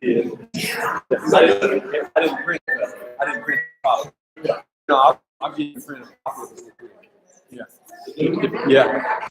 I didn't print. I didn't print coffee. No, I'll give you a print of coffee. Yeah. Yeah.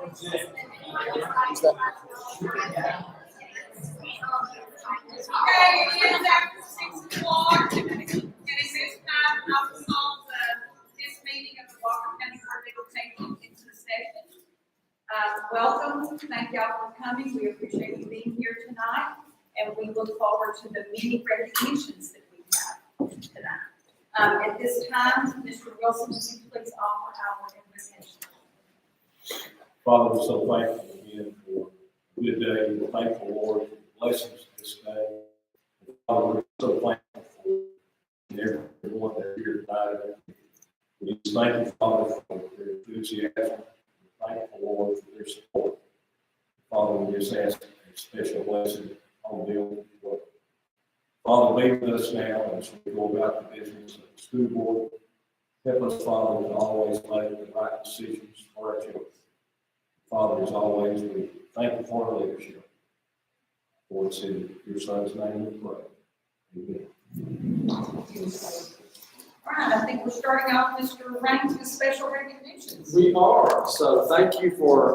Who's that? Okay, it is after 6 o'clock, and at this time, I will call this meeting of the Walker County Board of Education into session. Welcome, thank y'all for coming. We appreciate you being here tonight, and we look forward to the many recognitions that we have tonight. At this time, Mr. Wilson, would you please offer our invitation? Father, we're so thankful again for a good day. We're thankful, Lord, for the blessings this day. Father, we're so thankful for everyone that's here tonight. We just thank you, Father, for their enthusiasm. We're thankful, Lord, for their support. Father, we just ask a special blessing on them. Father, be with us now as we go about the business of the school board. Help us, Father, to always make the right decisions for our children. Father, as always, we thank you for our leadership. For it's in your Son's name we pray. Amen. All right, I think we're starting off, Mr. Raines, with special recognitions. We are. So thank you for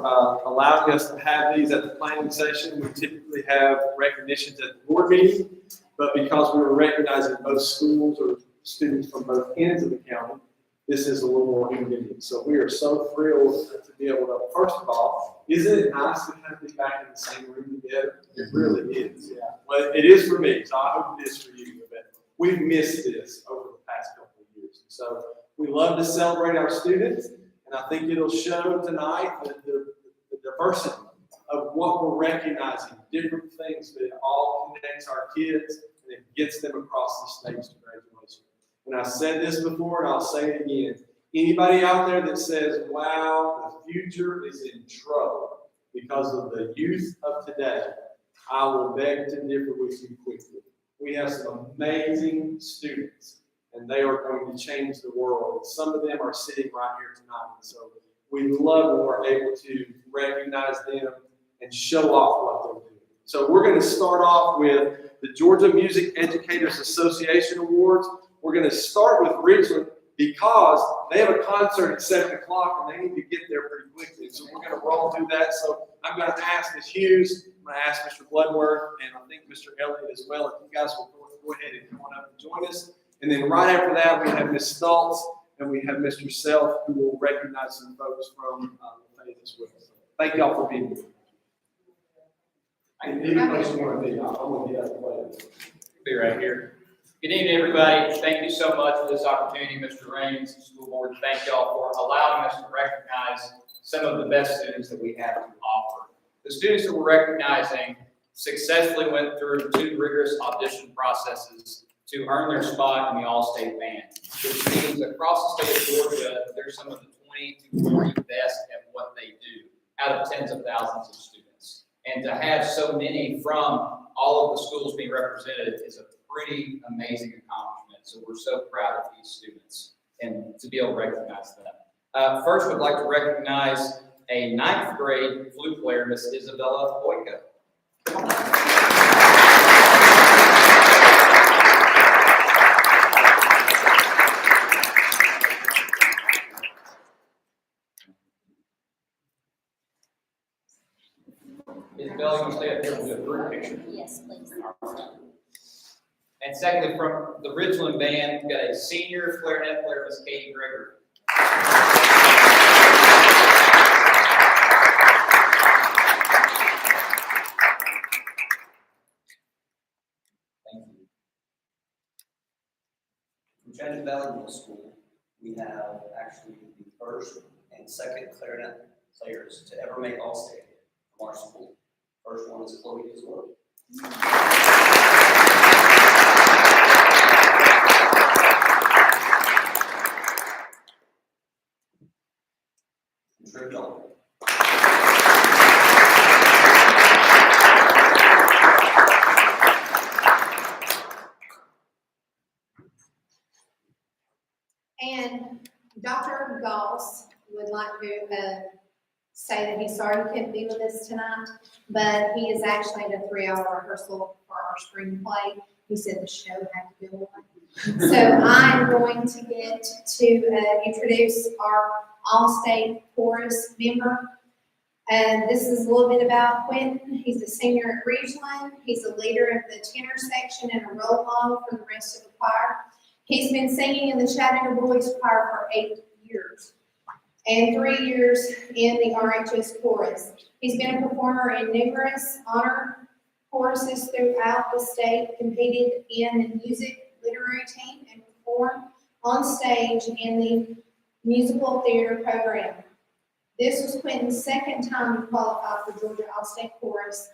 allowing us to have these at the planning session. We typically have recognitions at the board meeting, but because we were recognizing both schools or students from both ends of the county, this is a little more convenient. So we are so thrilled to be able to, first of all, isn't it nice to kind of be back in the same room together? It really is. Yeah. Well, it is for me, so I hope it is for you. But we've missed this over the past couple of years. So we love to celebrate our students, and I think it'll show tonight the diversity of what we're recognizing, different things, but it all connects our kids and it gets them across the stage to graduation. And I said this before, and I'll say it again. Anybody out there that says, wow, the future is in trouble because of the youth of today, I will beg to differ with you quickly. We have some amazing students, and they are going to change the world. Some of them are sitting right here tonight. So we love when we're able to recognize them and show off what they're doing. So we're going to start off with the Georgia Music Educators Association Awards. We're going to start with Ridgeland because they have a concert at 7 o'clock and they need to get there pretty quickly. So we're going to roll through that. So I'm going to ask Ms. Hughes, I'm going to ask Mr. Bloodworth, and I think Mr. Elliott as well. If you guys will go ahead and come on up and join us. And then right after that, we have Ms. Stultz and we have Mr. Self, who will recognize some folks from the faith as well. So thank y'all for being here. And either place you want to be, I want to be out of the way. Be right here. Good evening, everybody. Thank you so much for this opportunity, Mr. Raines, school board. Thank y'all for allowing us to recognize some of the best students that we have to offer. The students that we're recognizing successfully went through 2 rigorous audition processes to earn their spot in the All-State Band, which means across the state of Georgia, they're some of the 20 to 40 best at what they do out of tens of thousands of students. And to have so many from all of the schools being represented is a pretty amazing accomplishment. So we're so proud of these students and to be able to recognize them. First, we'd like to recognize a 9th grade flute player, Miss Isabella Boyka. Come on. Isabella, you want to stay up here and do a group picture? Yes, please. And secondly, from the Ridgeland Band, we've got a senior clarinet player, Miss Katie Gregory. Thank you. From Chattanooga Valley Middle School, we have actually the first and second clarinet players to ever make All-State from our school. First one is Chloe as well. Trip Dalton. And Dr. Goss would like to say that he's sorry he couldn't be with us tonight, but he is actually at a 3-hour rehearsal for our spring play. He said the show had to go on. So I'm going to get to introduce our All-State Chorus member, And this is a little bit about Quentin. He's a senior at Ridgeland. He's a leader of the tenor section and a role model for the rest of the choir. He's been singing in the Chattanooga Boys Choir for 8 years and 3 years in the RHS chorus. He's been a performer in numerous honor choruses throughout the state, competed in the music literary team, and performed on stage in the musical theater program. This was Quentin's second time to qualify for Georgia All-State Chorus,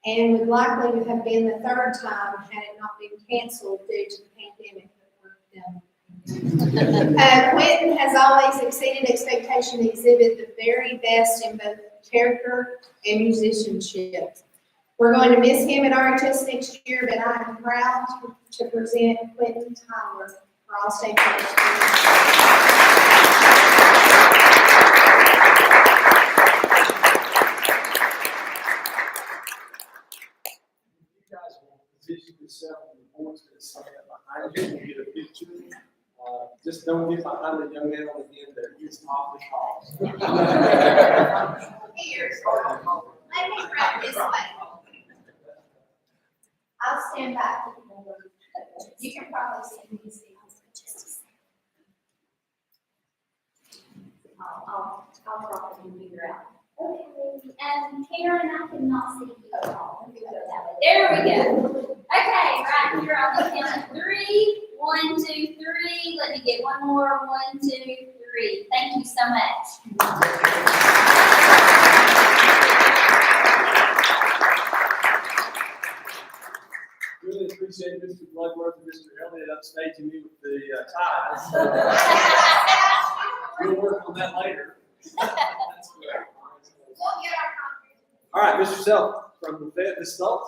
and would likely have been the third time had it not been canceled due to the pandemic. Quentin has always exceeded expectation to exhibit the very best in both character and musicianship. We're going to miss him at RHS next year, but I am proud to present Quentin Tyler for All-State Chorus. Position yourself and the board's going to stand behind you and get a picture. Just don't get behind the young man on the end there. He's awfully tall. Here, let me grab this way. I'll stand back. You can probably see me. I'll drop it and figure out. Okay, and Karen, I cannot see you at all. Let me go that way. There we go. Okay, right here on the count of 3. 1, 2, 3. Let me get one more. 1, 2, 3. Thank you so much. Really appreciate Mr. Bloodworth and Mr. Elliott upstaging me with the ties. We'll work on that later. That's great. All right, Mr. Self, from Lafayette, Ms. Stoltz.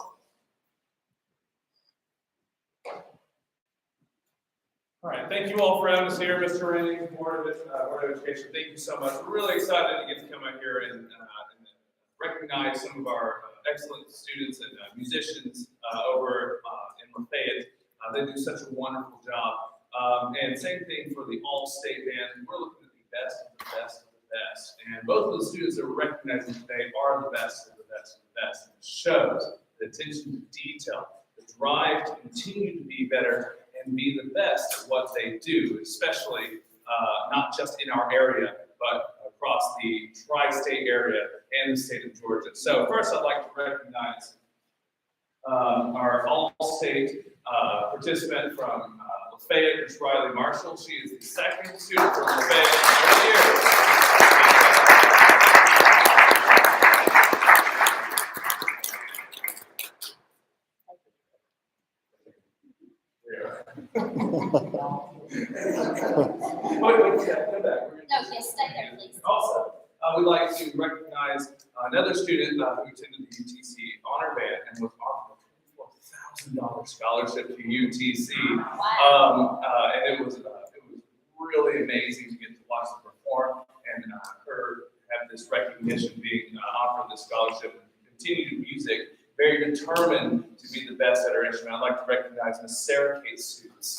All right, thank you all for having us here, Mr. Rainey, Board of Education. Thank you so much. We're really excited to get to come out here and recognize some of our excellent students and musicians over in Lafayette. They do such a wonderful job. And same thing for the All-State Band. We're looking at the best of the best of the best. And both of the students that we're recognizing today are the best of the best of the best. It shows the attention to detail, the drive to continue to be better and be the best at what they do, especially not just in our area, but across the tri-state area and the state of Georgia. So first, I'd like to recognize our all-state participant from Lafayette, Ms. Riley Marshall. She is the second student from Lafayette this year. Come back. No, yes, stay there, please. Also, we'd like to recognize another student who attended the UTC Honor Band and was offered a $24,000 scholarship to UTC. Wow. And it was really amazing to get to watch them perform and her have this recognition, being offered this scholarship and continue music. Very determined to be the best at her instrument. I'd like to recognize Miss Sarah Kate Suits.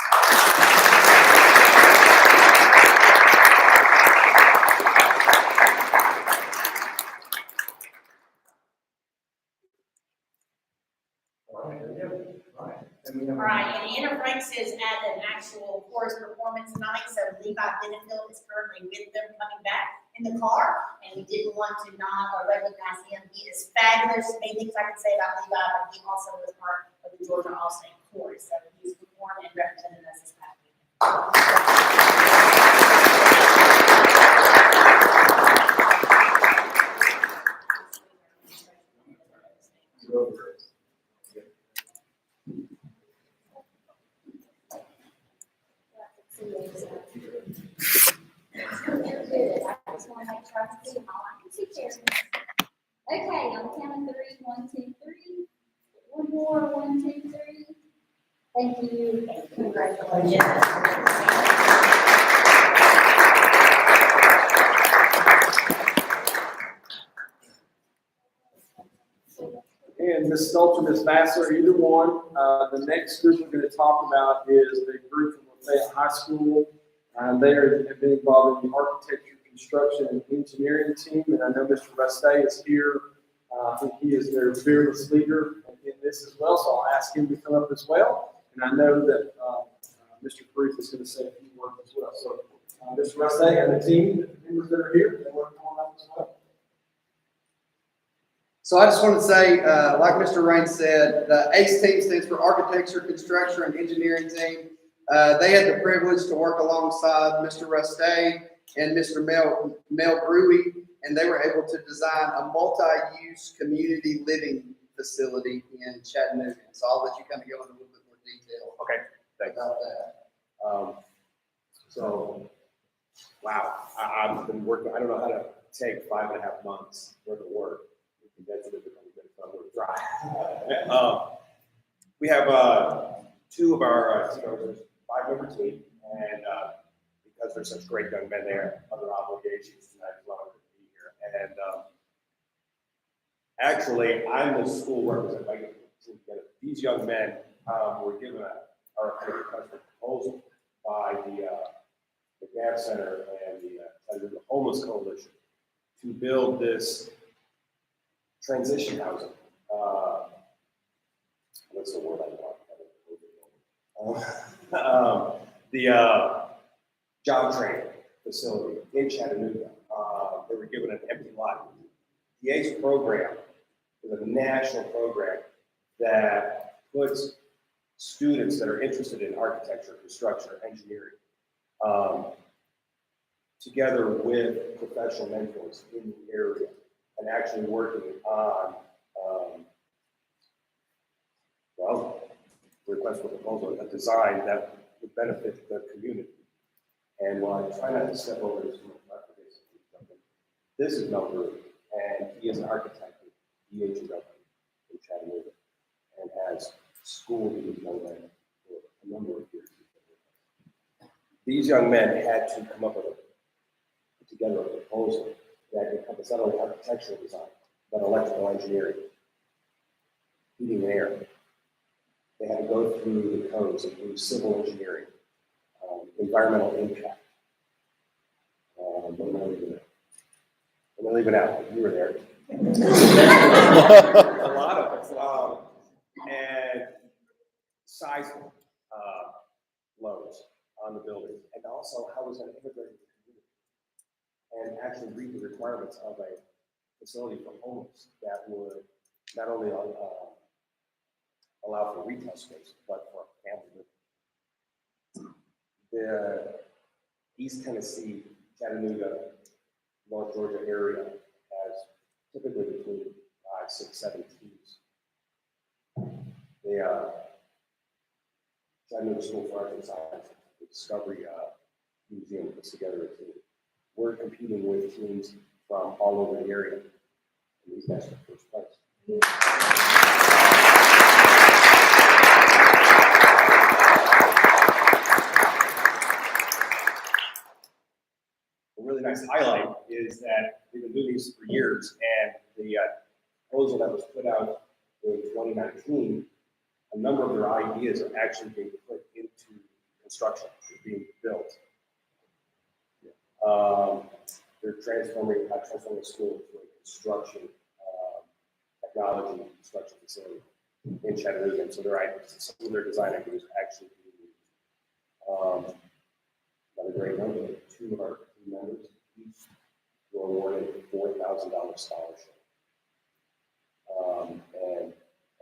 All right, and Anna Franks has had an actual chorus performance tonight, so Levi Benefield is currently with them coming back in the car, and we didn't want to not recognize him. He is fabulous. Many things I can say about Levi, but he also was part of the Georgia All-State Chorus, so he's performed and represented us this past weekend. I just want to make sure I can see them all. I can see chairs. Okay, on the count of 3. 1, 2, 3. One more. 1, 2, 3. Thank you. Congratulations. And Ms. Stoltz or Ms. Vassar, either one. The next group we're going to talk about is the group from Lafayette High School. They have been involved in the architecture construction and engineering team, and I know Mr. Rustay is here. I think he is their fearless leader in this as well, so I'll ask him to come up as well. And I know that Mr. Ruth is going to say a few words as well. So Mr. Rustay and the team, the members that are here, they want to come up as well. So I just want to say, like Mr. Raines said, the ACE team stands for Architecture, Construction, and Engineering Team. They had the privilege to work alongside Mr. Rustay and Mr. Mel Brewy, and they were able to design a multi-use community living facility in Chattanooga. So I'll let you kind of go into a little bit more detail. Okay, thanks. About that. So, wow, I've been working, I don't know how to take 5.5 months worth of work. That's it, dry. We have 2 of our there's 5-member team, and because they're such great young men, they have other obligations tonight as well to be here. And actually, I'm the school representative. These young men were given our request for proposal by the Gap Center and the Homeless Coalition to build this transition housing. What's the word I want? The job training facility in Chattanooga. They were given an empty lot. The ACE program is a national program that puts students that are interested in architecture, construction, or engineering together with professional mentors in the area and actually working on, request for proposal, a design that would benefit the community. And while I try not to step over this, this is Mel Brewer, and he is an architect at DHW in Chattanooga and has schooled these young men for a number of years. These young men had to come up with put together a proposal that encompassed not only architectural design, but electrical engineering, heating and air. They had to go through the codes, including civil engineering, environmental impact. I'm going to leave it out. You were there. A lot of it. And seismic loads on the building, and also how was that integrated with the community, and actually read the requirements of a facility for homeless that would not only allow for retail space, but for family living. The East Tennessee, Chattanooga, North Georgia area has typically between 5, 6, 7 teams. The Chattanooga School for Arts and Science, the Discovery Museum puts together a team. We're competing with teams from all over the area, and these guys are first place. A really nice highlight is that we've been doing these for years, and the proposal that was put out in 2019, a number of their ideas are actually being put into construction, being built. They're transforming the school into a construction technology construction facility in Chattanooga, and so some of their design ideas are actually being used. Another great number, 2 of our team members each were awarded a $4,000 scholarship. And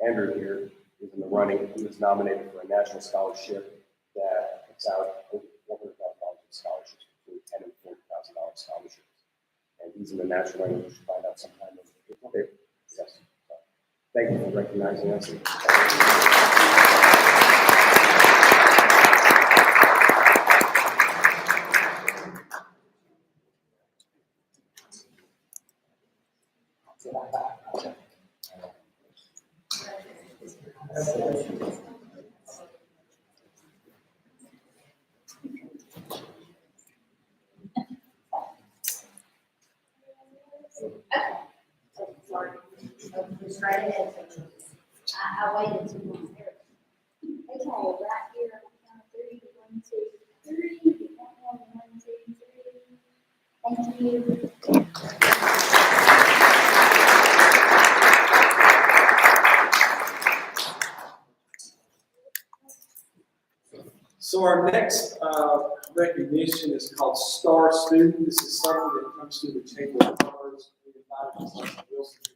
Andrew here is in the running. He was nominated for a national scholarship that puts out over $400,000 in scholarships, between $10,000 and $40,000 scholarships. And he's in the national running. We should find out sometime in April. Yes. So, thank you for recognizing us. Sorry. Straight ahead. I waited too long. Okay, right here, on the count of 3, 1, 2, 3. Get that one, 1, 2, 3. Thank you. So our next recognition is called Star Student. This is something that comes through the Chamber of Commerce. We invited Mr. Wilson to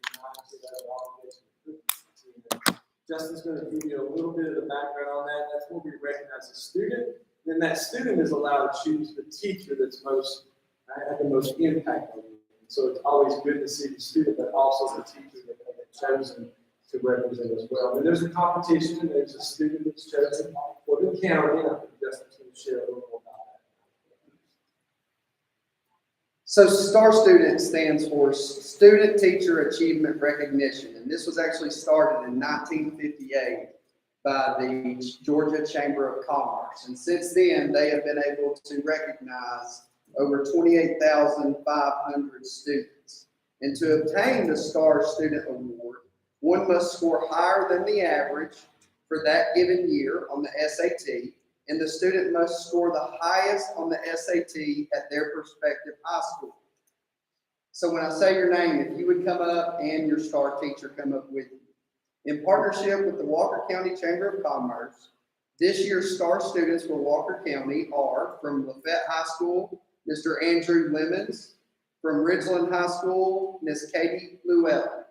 that all. Justin's going to give you a little bit of the background on that. That's where we recognize a student. Then that student is allowed to choose the teacher that's most had the most impact on you. So it's always good to see the student, but also the teacher that they have chosen to represent as well. And there's a competition, and there's a student that's chosen for the county, and I think Justin's going to share a little more about that. So STAR Student stands for Student Teacher Achievement Recognition, and this was actually started in 1958 by the Georgia Chamber of Commerce. And since then, they have been able to recognize over 28,500 students. And to obtain the STAR Student Award, one must score higher than the average for that given year on the SAT, and the student must score the highest on the SAT at their respective high school. So when I say your name, if you would come up and your STAR teacher come up with you. In partnership with the Walker County Chamber of Commerce, this year's STAR students for Walker County are from Lafette High School, Mr. Andrew Lemons, from Ridgeland High School, Ms. Katie Llewellyn.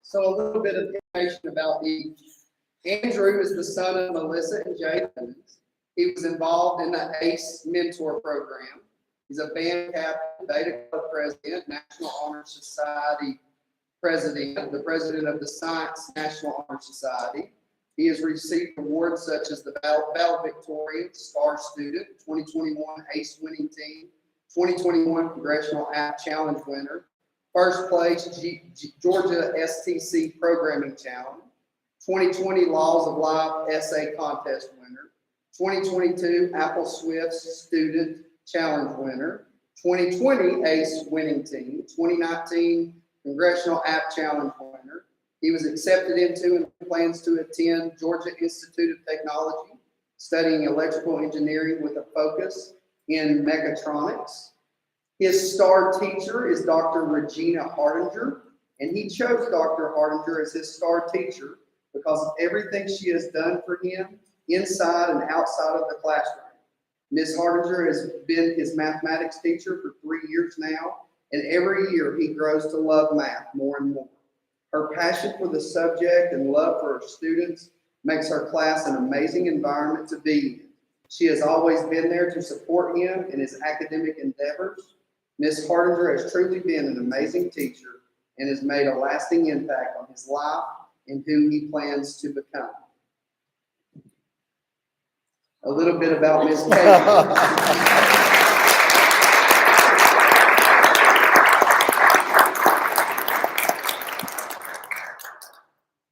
So a little bit of information about each. Andrew is the son of Melissa and Jay Lemons. He was involved in the ACE Mentor Program. He's a band captain, Beta Club president, National Honor Society president, the president of the Science National Honor Society. He has received awards such as the valedictorian, STAR Student, 2021 ACE Winning Team, 2021 Congressional App Challenge winner, first place Georgia STC Programming Challenge, 2020 Laws of Life Essay Contest winner, 2022 Apple Swift's Student Challenge winner, 2020 ACE Winning Team, 2019 Congressional App Challenge winner. He was accepted into and plans to attend Georgia Institute of Technology, studying electrical engineering with a focus in mechatronics. His STAR teacher is Dr. Regina Hardinger, and he chose Dr. Hardinger as his STAR teacher because of everything she has done for him inside and outside of the classroom. Ms. Hardinger has been his mathematics teacher for 3 years now, and every year he grows to love math more and more. Her passion for the subject and love for her students makes her class an amazing environment to be in. She has always been there to support him in his academic endeavors. Ms. Hardinger has truly been an amazing teacher and has made a lasting impact on his life and who he plans to become. A little bit about Ms. Katie.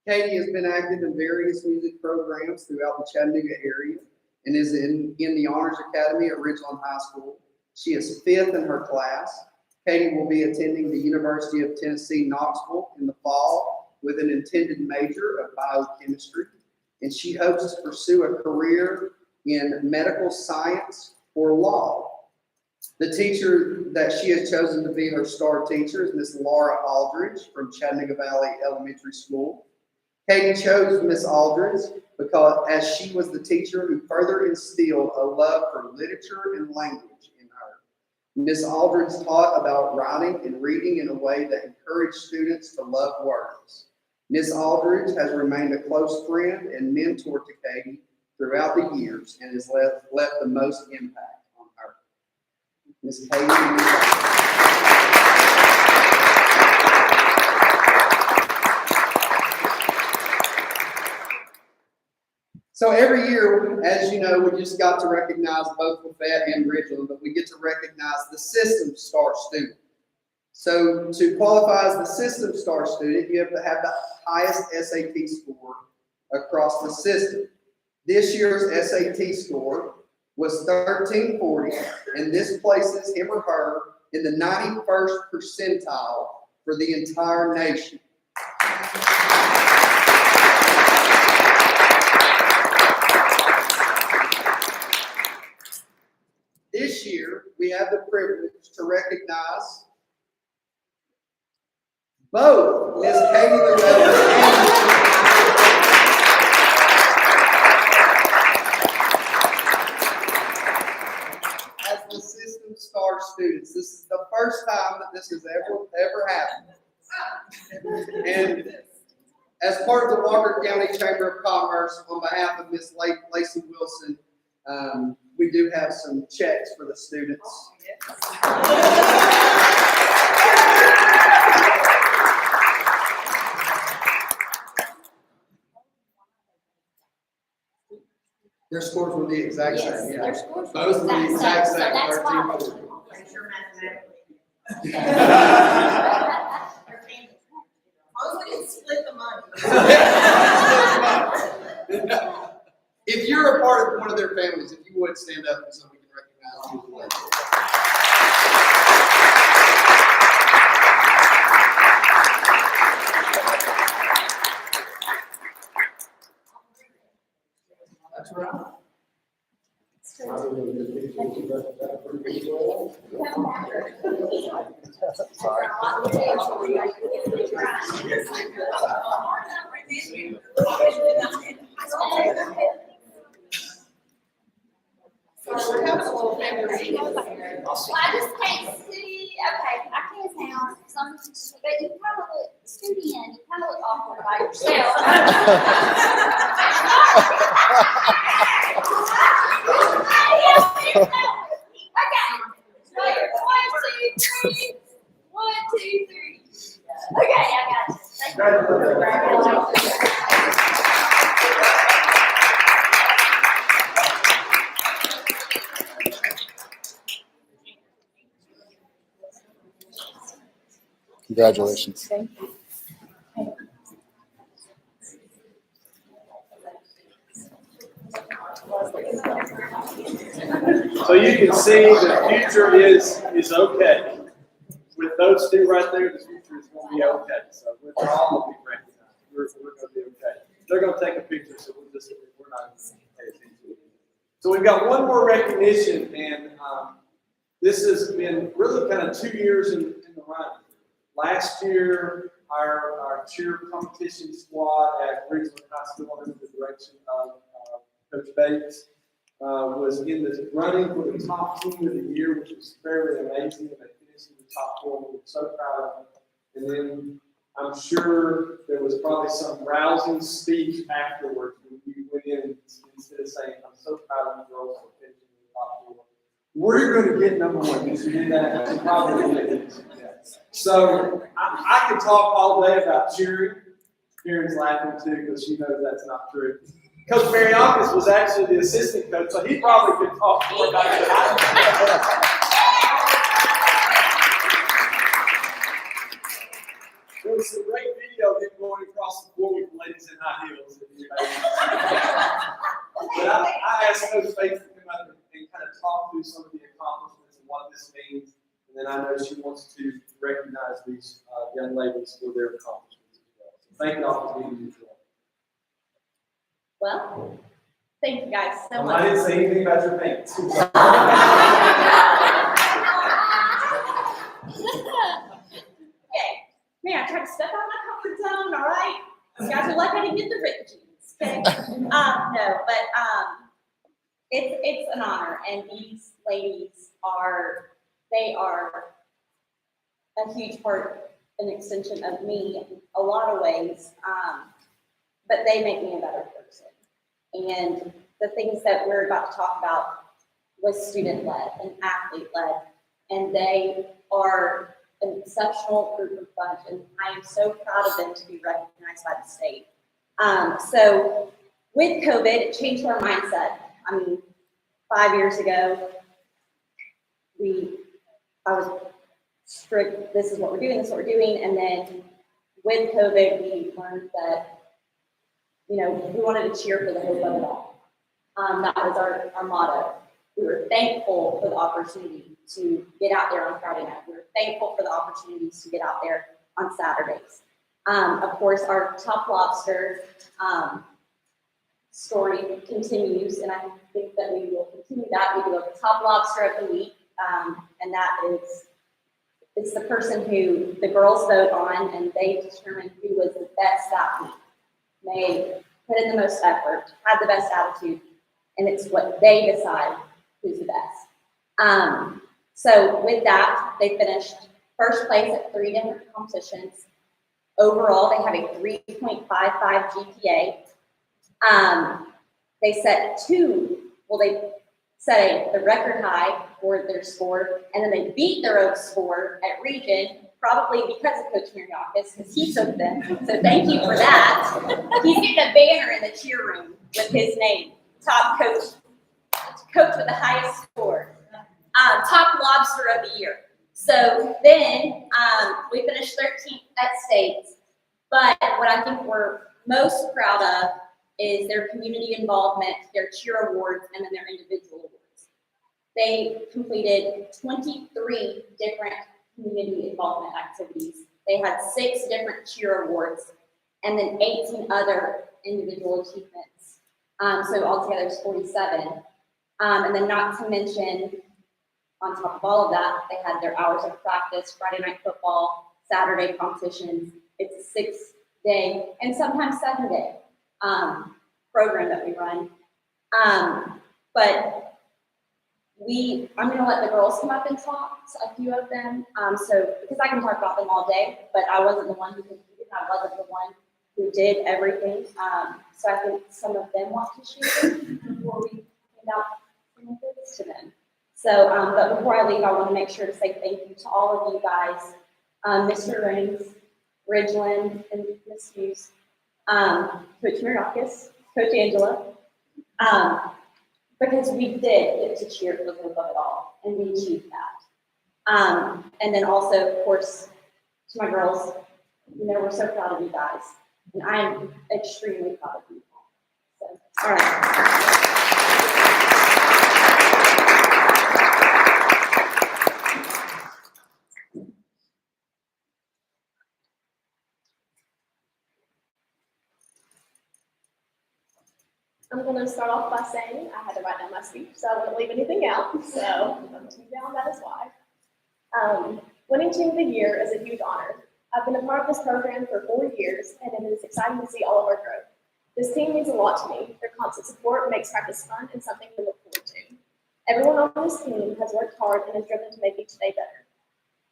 Katie has been active in various music programs throughout the Chattanooga area and is in the Honors Academy at Ridgeland High School. She is 5th in her class. Katie will be attending the University of Tennessee, Knoxville in the fall with an intended major of biochemistry, and she hopes to pursue a career in medical science or law. The teacher that she has chosen to be her STAR teacher is Miss Laura Aldridge from Chattanooga Valley Elementary School. Katie chose Miss Aldridge because as she was the teacher who further instilled a love for literature and language in her. Miss Aldridge taught about writing and reading in a way that encouraged students to love words. Miss Aldridge has remained a close friend and mentor to Katie throughout the years and has left the most impact on her. Miss Katie. So every year, as you know, we just got to recognize both Lafette and Ridgeland, but we get to recognize the System STAR student. So to qualify as the System STAR student, you have to have the highest SAT score across the system. This year's SAT score was 1340, and this places him or her in the 91st percentile for the entire nation. This year, we have the privilege to recognize both Ms. Katie Llewellyn as the System Star students. This is the first time that this has ever happened. And as part of the Walker County Chamber of Commerce, on behalf of Ms. Lacey Wilson, we do have some checks for the students. Their scores were the exact Yes, same, yeah. their scores were Both were the exact same, so that's why. 13. Pretty sure mathematically. As long as we didn't split the money. If you're a part of one of their families, if you would stand up so we can recognize you as well. That's right. We're having a little family reunion. Well, I just can't see, okay, I can't tell, some, but you kind of look, student, you kind of look awkward by yourself. Okay, so 1, 2, 3. Okay, I got you. Thank you. Congratulations. Congratulations. So you can see the future is okay. With those two right there, the future is going to be okay. So we're all going to be recognized. We're going to be okay. They're going to take a picture, so we're not going to pay attention to it. So we've got one more recognition, and this has been really kind of 2 years in the run. Last year, our cheer competition squad at Ridgeland High School under the direction of Coach Bates was in the running for the top team of the year, which was fairly amazing. And they finished in the top 4. We were so proud of them. And then I'm sure there was probably some rousing speech afterwards when we went in, instead of saying, "I'm so proud of you girls for finishing in the top 4. We're going to get number 1." Did you do that? You probably did. So I could talk all day about cheering. Karen's laughing too because she knows that's not true. Coach Mariakis was actually the assistant coach, so he probably could talk more about it. There was some great video of him going across the floor with ladies in high heels. But I asked Coach Bates to come up and kind of talk through some of the accomplishments and what this means. And then I know she wants to recognize these young ladies for their accomplishments as well. So thank you all for being here today. Well, thank you guys so I much. didn't say anything about your pants. Okay. Man, I tried to step out of my comfort zone, all right? You guys are lucky I didn't get the ripped jeans, okay? No, but it's an honor, and these ladies they are a huge part, an extension of me in a lot of ways, but they make me a better person. And the things that we're about to talk about was student-led and athlete-led, and they are an exceptional group of bunch, and I am so proud of them to be recognized by the state. So with COVID, it changed our mindset. I mean, 5 years ago, I was strict, this is what we're doing, and then with COVID, we learned that, we wanted to cheer for the hope of it all. That was our motto. We were thankful for the opportunity to get out there on Friday night. We were thankful for the opportunities to get out there on Saturdays. Of course, our Top Lobster story continues, and I think that we will continue that. We do a Top Lobster of the Week, and that is, it's the person who the girls vote on, and they determine who was the best that week. They put in the most effort, had the best attitude, and it's what they decide who's the best. So with that, they finished first place at 3 different competitions. Overall, they have a 3.55 GPA. They set the record high for their score, and then they beat their own score at region, probably because of Coach Mariakis, because he took them. So thank you for that. He's getting a banner in the cheer room with his name, top coach with the highest score, top lobster of the year. So then we finished 13th at states, but what I think we're most proud of is their community involvement, their cheer awards, and then their individual awards. They completed 23 different community involvement activities. They had 6 different cheer awards, and then 18 other individual achievements. So altogether it's 47. And then not to mention, on top of all of that, they had their hours of practice, Friday night football, Saturday competitions. It's a 6-day and sometimes 7-day program that we run. But I'm going to let the girls come up and talk, a few of them. So because I can talk about them all day, but I wasn't the one who competed. I wasn't the one who did everything. So I think some of them want to share before we hand out benefits to them. So, but before I leave, I want to make sure to say thank you to all of you guys, Mr. Raines, Ridgeland, and Ms. Hughes, Coach Mariakis, Coach Angela, because we did get to cheer for the hope of it all, and we achieved that. And then also, of course, to my girls, we're so proud of you guys, and I am extremely proud of you all. So, all right. I'm going to start off by saying I had to write down my speech, so I wouldn't leave anything out. So I'm going to keep down, that is why. Winning Team of the Year is a huge honor. I've been a part of this program for 4 years, and it is exciting to see all of our growth. This team means a lot to me. Their constant support makes practice fun and something to look forward to. Everyone on this team has worked hard and is driven to make each day better.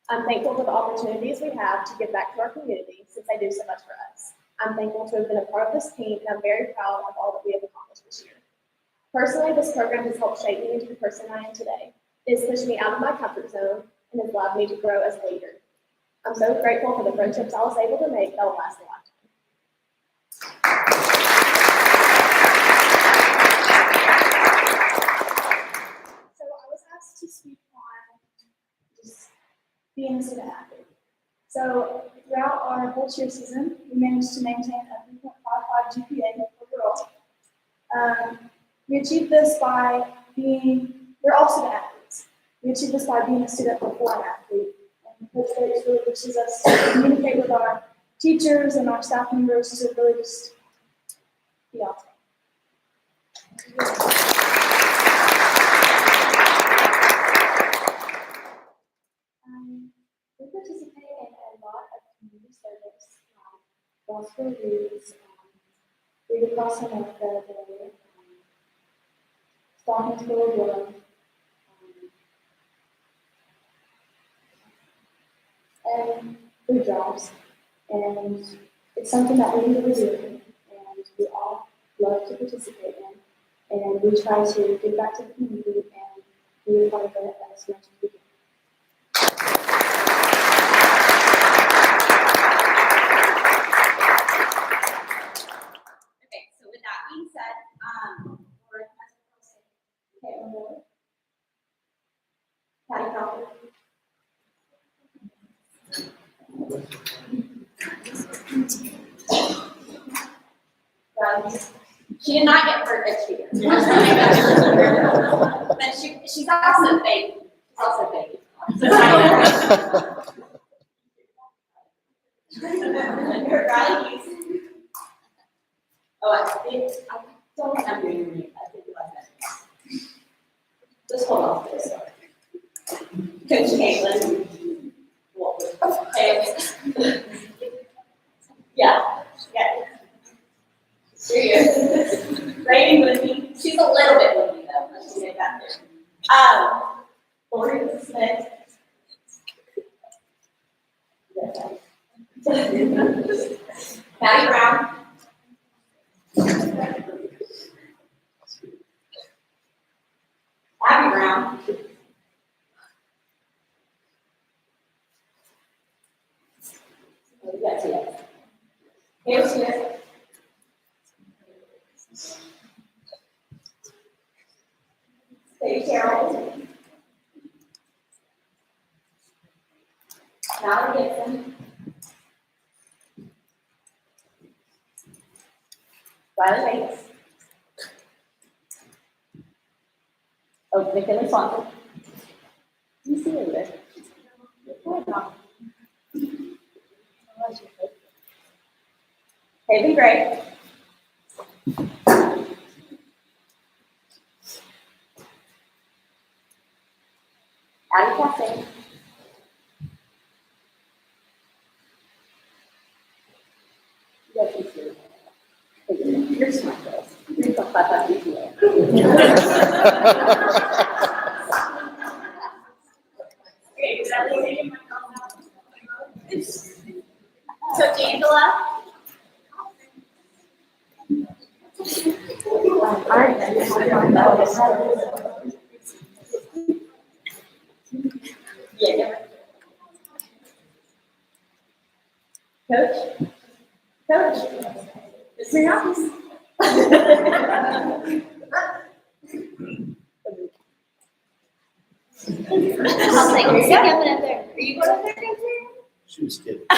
I'm thankful for the opportunities we have to give back to our community since they do so much for us. I'm thankful to have been a part of this team, and I'm very proud of all that we have accomplished this year. Personally, this program has helped shape me into the person I am today. It has pushed me out of my comfort zone and has allowed me to grow as a leader. I'm so grateful for the friendships I was able to make that will last a lifetime. So I was asked to speak on just being a student athlete. So throughout our whole cheer season, we managed to maintain a 3.55 GPA overall. We achieved this by we're all student athletes. We achieved this by being a student before an athlete. And Coach Bates really pushes us to communicate with our teachers and our staff members to really just be awesome. We participate in a lot of community service, gospel youths, read across America, Stalking to the World, and food drives. And it's something that we enjoy doing, and we all love to participate in. And we try to give back to the community and be a part of it as much as we can. Okay, so with that being said, we're Caitlin Moore, Patty Crawford, she did not get hurt this year. But she's also baby. She's also baby. Riley Hughes. Oh, I don't have your name. I think you like that. Just hold on for this. Coach Caitlin. Okay. Yeah. She is. Rainy with me. She's a little bit with me though. Let's get that there. Lori Smith. Patty Brown. Abby Brown. Yes. Here she is. Stay Carol. Mallory Gibson. Riley Bates. Oh, McKinley Swanson. Do you see her there? Haven Gray. Addie Cassie. Yes, you see. You're smart, girls. You're so fat, that's easy. Okay, is that leaving my comment? So, Angela. Yeah. Coach? It's your house. I'll take her. Is he coming up there? Are you going up there, Coach? She was kidding. Okay,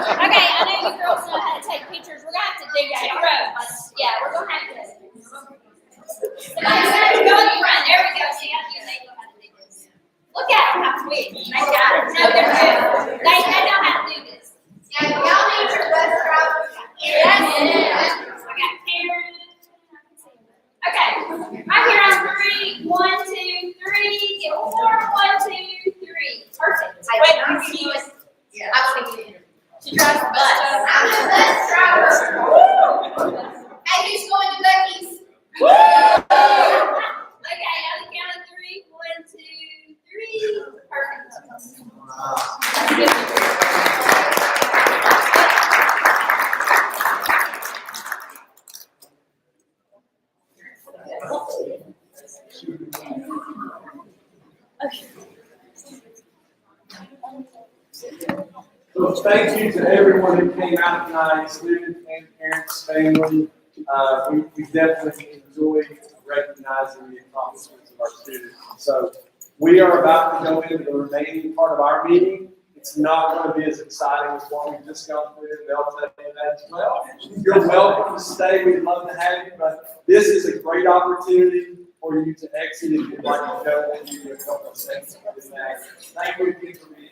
I know you girls know how to take pictures. We're gonna have to dig two rows. Yeah, we're gonna have to. Somebody's gonna go in the front. There we go. See how you they know how to do this. Look at them, how quick. They got it. No, they're good. They know how to do this. Yeah, y'all need your bus drivers. Yes. I got Karen. Okay, right here on 3. 1, 2, 3. Get 4. 1, 2, 3. Perfect. Wait, she was. Yeah, I was thinking. She drives the bus. I'm the bus driver. Hey, who's going to Buc-ee's? Okay, on the count of 3. 1, 2, 3. Perfect. So thank you to everyone who came out tonight, students and parents, family. We definitely enjoy recognizing the accomplishments of our students. So we are about to go into the remaining part of our meeting. It's not going to be as exciting as what we've just gone through. They'll tell you that as well. You're welcome to stay. We'd love to have you, but this is a great opportunity for you to exit if you'd like to go and give you a couple of seconds for this day. Thank you again for being here.